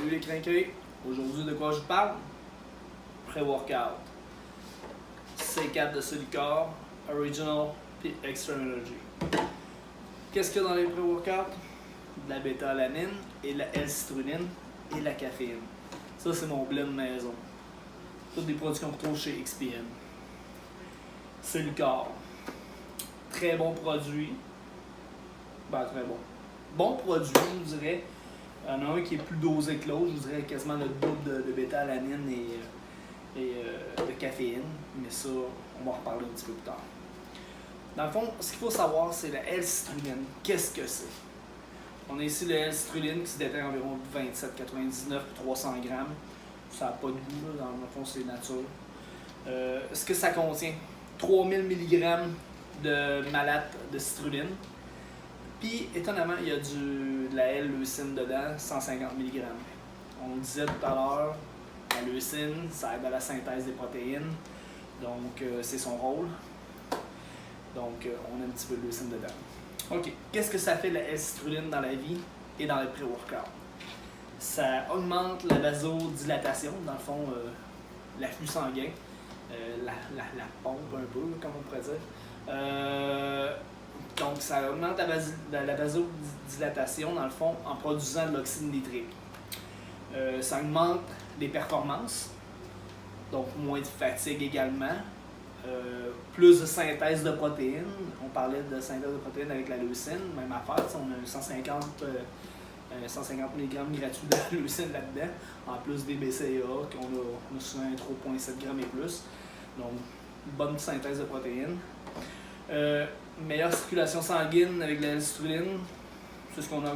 Salut les crinqués, aujourd'hui de quoi je parle? Pré-workout. C4 de Solicor, Original puis Extreme Energy. Qu'est-ce qu'il y a dans les pré-workouts? De la bêta-alanine et de la L-citrulline et de la caféine. Ça c'est mon blend maison. Tous des produits qu'on retrouve chez XPN. Solicor. Très bon produit. Ben très bon. Bon produit, je dirais. Il y en a un qui est plus dosé que l'autre, je dirais quasiment le double de bêta-alanine et de caféine, mais ça, on va en reparler un petit peu plus tard. Dans le fond, ce qu'il faut savoir, c'est la L-citrulline. Qu'est-ce que c'est? On a ici la L-citrulline qui se détaille environ 27,99 pour 300 grammes. Ça n'a pas de goût, là. Dans le fond, c'est nature. Ce que ça contient? 3000 mg de malate de citrulline. Puis, étonnamment, il y a de la L-leucine dedans, 150 mg. On le disait tout à l'heure, la leucine, ça aide à la synthèse des protéines. Donc, c'est son rôle. Donc, on a un petit peu de leucine dedans. OK. Qu'est-ce que ça fait la L-citrulline dans la vie et dans les pré-workouts? Ça augmente la vasodilatation, dans le fond, l'afflux sanguin. La pompe, un peu, comme on pourrait dire. Donc, ça augmente la vasodilatation, dans le fond, en produisant de l'oxyde nitrique. Ça augmente les performances, donc moins de fatigue également. Plus de synthèse de protéines. On parlait de synthèse de protéines avec la leucine, même affaire. On a 150 mg gratuits de leucine là-dedans, en plus des BCAA, qu'on a souvent 3,7 g et plus. Donc, bonne synthèse de protéines. Meilleure circulation sanguine avec la L-citrulline, c'est ce qu'on a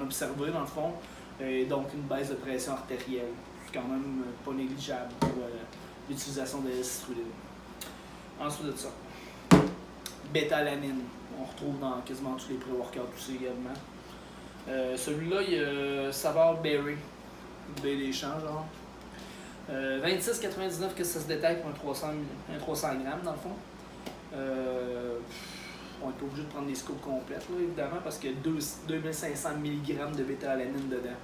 observé dans le fond, et donc une baisse de pression artérielle. C'est quand même pas négligeable pour l'utilisation de la L-citrulline. Ensuite de ça, bêta-alanine, on retrouve dans quasiment tous les pré-workouts aussi également. Celui-là, il y a saveur berry, baie des champs genre. 26,99 que ça se détaille pour un 300 g dans le fond. On n'est pas obligé de prendre des scoops complètes, là, évidemment, parce qu'il y a 2500 mg de bêta-alanine dedans.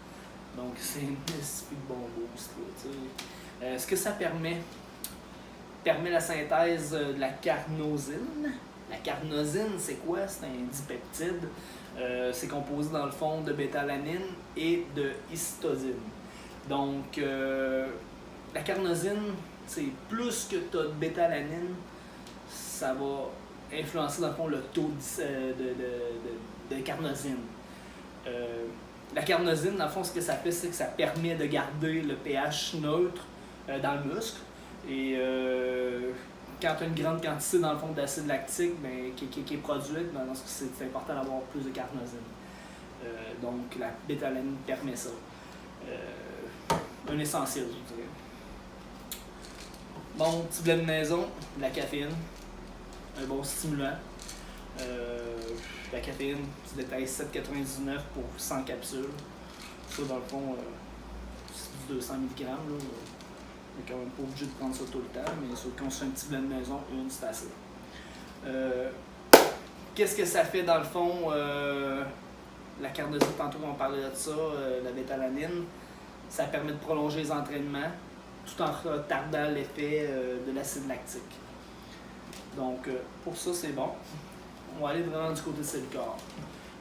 Donc, c'est un spécifique bon boost. Ce que ça permet la synthèse de la carnosine. La carnosine, c'est quoi? C'est un dipeptide. C'est composé, dans le fond, de bêta-alanine et de histidine. Donc, la carnosine, c'est plus que tu as de bêta-alanine, ça va influencer dans le fond le taux de carnosine. La carnosine, dans le fond, ce que ça fait, c'est que ça permet de garder le pH neutre dans le muscle. Et quand tu as une grande quantité, dans le fond, d'acide lactique qui est produite, ben, c'est important d'avoir plus de carnosine. Donc, la bêta-alanine permet ça. Un essentiel, je dirais. Bon, petit blend de maison, de la caféine. Un bon stimulant. La caféine, tu détailles 7,99 pour 100 capsules. Ça, dans le fond, c'est du 200 mg. On n'est quand même pas obligé de prendre ça tout le temps, mais quand on se fait un petit blend de maison, une, c'est assez. Qu'est-ce que ça fait dans le fond? La carnosine, tantôt on parlait de ça, la bêta-alanine, ça permet de prolonger les entraînements tout en retardant l'effet de l'acide lactique. Donc, pour ça, c'est bon. On va aller vraiment du côté de Solicor.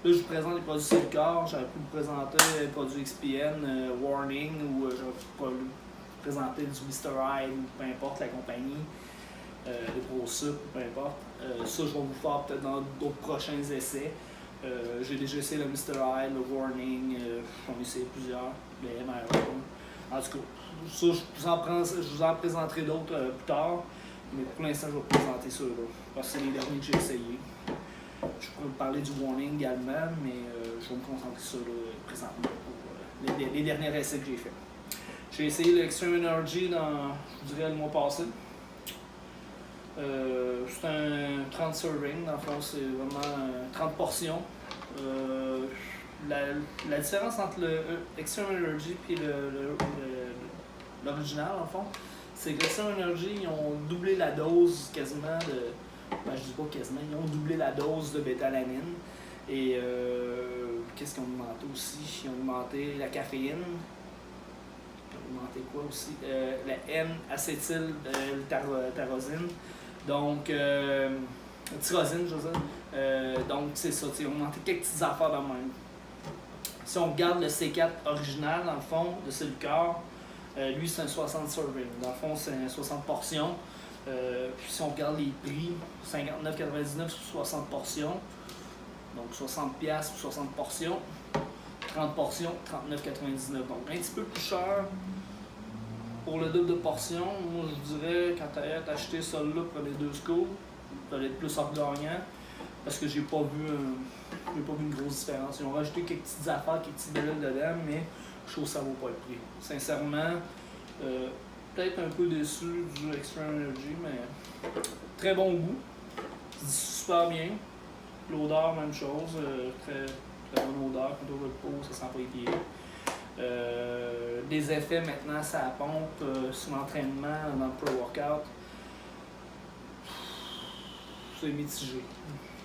Là, je vous présente les produits Solicor. J'aurais pu vous présenter les produits XPN, Warning, ou j'aurais pu vous présenter du Mr. Hyde, ou peu importe la compagnie, les Pro Sup, peu importe. Ça, je vais vous faire peut-être dans d'autres prochains essais. J'ai déjà essayé le Mr. Hyde, le Warning, j'en ai essayé plusieurs, les MRO. En tout cas, ça, je vous en présenterai d'autres plus tard. Mais pour l'instant, je vais vous présenter ceux-là, parce que c'est les derniers que j'ai essayés. Je pourrais vous parler du Warning également, mais je vais me concentrer sur ceux-là présentement pour les derniers essais que j'ai faits. J'ai essayé le Extreme Energy dans, je dirais, le mois passé. C'est un 30 serving, dans le fond, c'est vraiment 30 portions. La différence entre le Extreme Energy et l'original, en fond, c'est que l'Extreme Energy, ils ont doublé la dose quasiment de. Ben, je dis pas quasiment, ils ont doublé la dose de bêta-alanine. Et qu'est-ce qu'ils ont augmenté aussi? Ils ont augmenté la caféine. Ils ont augmenté quoi aussi? La N-acétyl-tyrosine. Donc, tyrosine, je veux dire. Donc, c'est ça. Ils ont augmenté quelques petites affaires de même. Si on regarde le C4 original, dans le fond, de Cellucor, lui, c'est un 60 serving. Dans le fond, c'est un 60 portions. Puis si on regarde les prix, 59,99 sur 60 portions. Donc 60$ pour 60 portions. 30 portions, 39,99. Donc un petit peu plus cher pour le double de portions. Moi, je dirais, quand tu as acheté celui-là pour les 2 scoops, tu allais être plus hors gagnant. Parce que j'ai pas vu une grosse différence. Ils ont rajouté quelques petites affaires, quelques petites belles dedans, mais je trouve que ça vaut pas le prix. Sincèrement, peut-être un peu déçu du Extra Energy, mais très bon goût. Ça se dit super bien. L'odeur, même chose. Très bonne odeur. Quand on ouvre le pot, ça sent pas les pieds. Les effets maintenant, ça pompe sur l'entraînement, dans le pre-workout. C'est mitigé.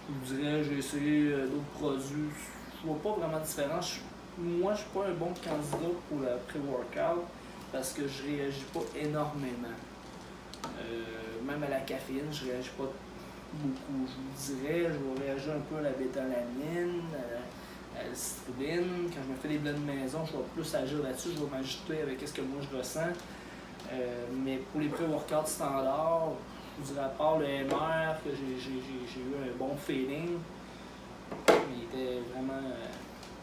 Je vous dirais, j'ai essayé d'autres produits. Je vois pas vraiment de différence. Moi, je suis pas un bon candidat pour le pré-workout parce que je réagis pas énormément. Même à la caféine, je réagis pas beaucoup. Je vous dirais, je vais réagir un peu à la bétalanine, à la citrulline. Quand je me fais des blends de maison, je vais plus agir là-dessus. Je vais m'ajuster avec ce que moi je ressens. Mais pour les pré-workouts standards, je vous dirais à part le MR que j'ai eu un bon feeling, il était vraiment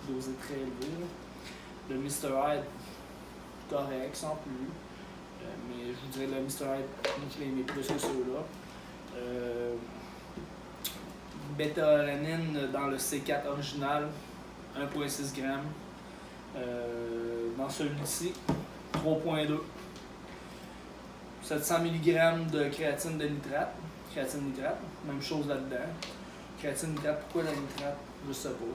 dosé très élevé. Le Mr. Hyde, correct, sans plus. Mais je vous dirais le Mr. Hyde, je l'aimais plus que ceux-là. Bêta-alanine dans le C4 original, 1,6 g. Dans celui-ci, 3,2. 700 mg de créatine de nitrate. Créatine nitrate, même chose là-dedans. Créatine nitrate, pourquoi la nitrate? Je sais pas.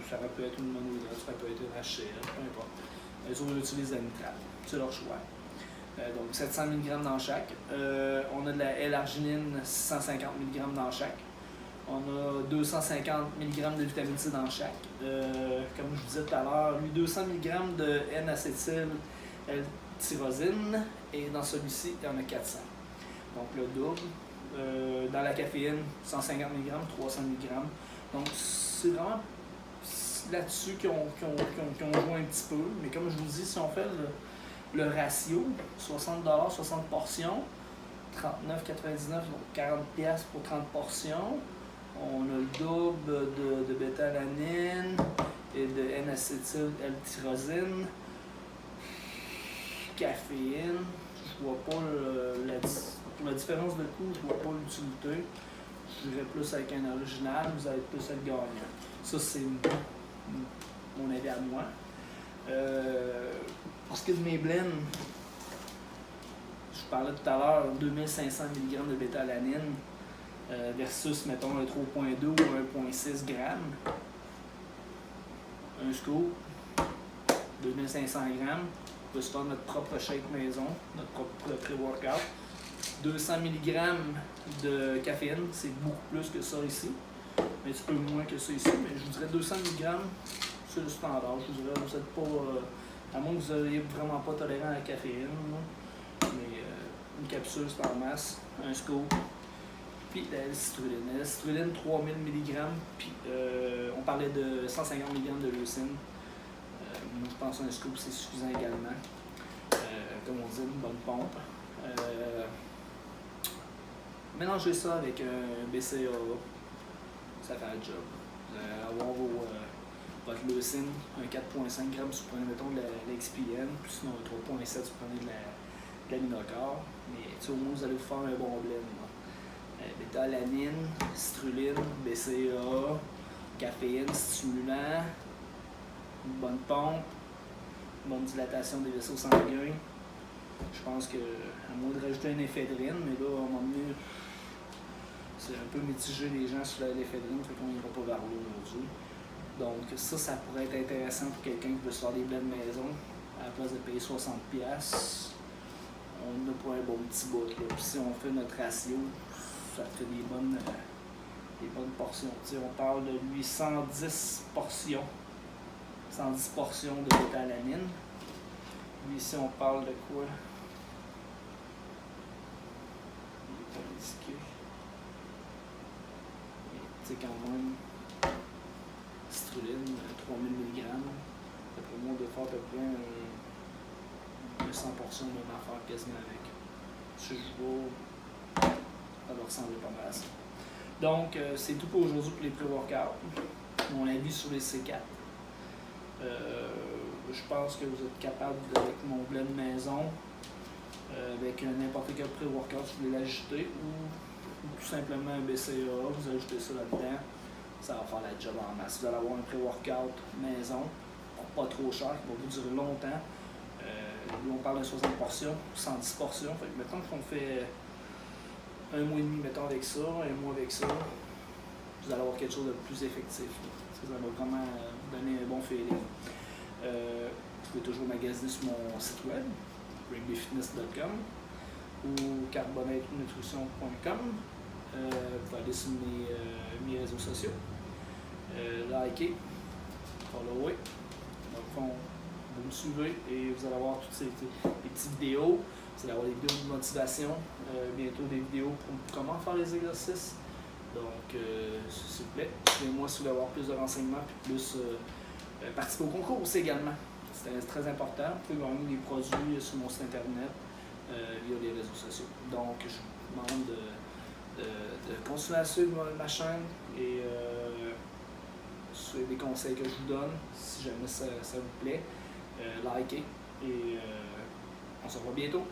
Ça aurait pu être une monohydrate, ça aurait pu être une HCl, peu importe. Les autres utilisent la nitrate, c'est leur choix. Donc 700 mg dans chaque. On a de la L-arginine, 650 mg dans chaque. On a 250 mg de vitamine C dans chaque. Comme je vous disais tout à l'heure, lui 200 mg de N-acétyl-tyrosine et dans celui-ci, il y en a 400. Donc le double. Dans la caféine, 150 mg, 300 mg. Donc c'est vraiment là-dessus qu'ils ont joué un petit peu. Mais comme je vous dis, si on fait le ratio, 60$, 60 portions, 39,99$, donc 40$ pour 30 portions. On a le double de bêta-alanine et de N-acétyl-L-tyrosine. Caféine, je vois pas pour la différence de coût, je vois pas l'utilité. Je dirais plus avec un original, vous allez plus être gagnant. Ça, c'est mon avis à moi. Pour ce qui est de mes blends, je parlais tout à l'heure, 2500 mg de bêta-alanine versus, mettons, un 3,2 ou 1,6 g. Un scoop, 2500 g. On peut se faire notre propre shake maison, notre propre pré-workout. 200 mg de caféine, c'est beaucoup plus que ça ici. Un petit peu moins que ça ici, mais je vous dirais 200 mg, c'est le standard. Je vous dirais, vous n'êtes pas, à moins que vous soyez vraiment pas tolérant à la caféine, mais une capsule c'est en masse, un scoop, puis la citrulline. La citrulline, 3000 mg, puis on parlait de 150 mg de leucine. Moi, je pense qu'un scoop c'est suffisant également. Comme on dit, une bonne pompe. Mélangez ça avec un BCAA, ça fait le job. Vous allez avoir votre leucine, un 4,5 g si vous prenez mettons de l'XPN, puis sinon un 3,7 si vous prenez de l'aminocar. Mais au moins vous allez vous faire un bon blend. Bêta-alanine, citrulline, BCAA, caféine, stimulant, une bonne pompe, une bonne dilatation des vaisseaux sanguins. Je pense que, à moins de rajouter une éphédrine, mais là, à un moment donné, c'est un peu mitigé les gens sur l'éphédrine, fait qu'on n'ira pas vers l'eau aujourd'hui. Donc ça pourrait être intéressant pour quelqu'un qui veut se faire des blends de maison. À la place de payer 60$, on a pas un bon petit bout. Là. Puis si on fait notre ratio, ça fait des bonnes des bonnes portions. T'sais, on parle de lui 110 portions. 110 portions de bêta-alanine. Lui, ici, on parle de quoi? Il est pas indiqué. Tu sais, quand même, citrulline, 3000 mg. D'après moi, on doit faire à peu près 100 portions de même affaire quasiment avec. Si je vois, ça va ressembler pas mal à ça. Donc, c'est tout pour aujourd'hui pour les pré-workouts. Mon avis sur les C4. Je pense que vous êtes capable, avec mon blend maison, avec n'importe quel pré-workout, vous voulez l'ajouter, ou tout simplement un BCA, vous ajoutez ça là-dedans, ça va faire la job en masse. Vous allez avoir un pré-workout maison, pas trop cher, qui va vous durer longtemps. Nous, on parle de 60 portions, 110 portions. Fait que mettons qu'on fait un mois et demi mettons, avec ça, un mois avec ça, vous allez avoir quelque chose de plus effectif. Ça va vraiment vous donner un bon feeling. Vous pouvez toujours magasiner sur mon site web, rugbyfitness.com ou carbonatenutrition.com. Vous pouvez aller sur mes réseaux sociaux, liker, follower. Donc, vous me suivez et vous allez avoir toutes ces petites vidéos. Vous allez avoir des vidéos de motivation, bientôt des vidéos pour comment faire les exercices. Donc, s'il vous plaît, suivez-moi si vous voulez avoir plus de renseignements et plus participer au concours aussi également. C'est très important. Vous pouvez gagner des produits sur mon site internet via les réseaux sociaux. Donc, je vous demande de continuer à suivre ma chaîne et suivre les conseils que je vous donne si jamais ça vous plaît. Likez et on se revoit bientôt.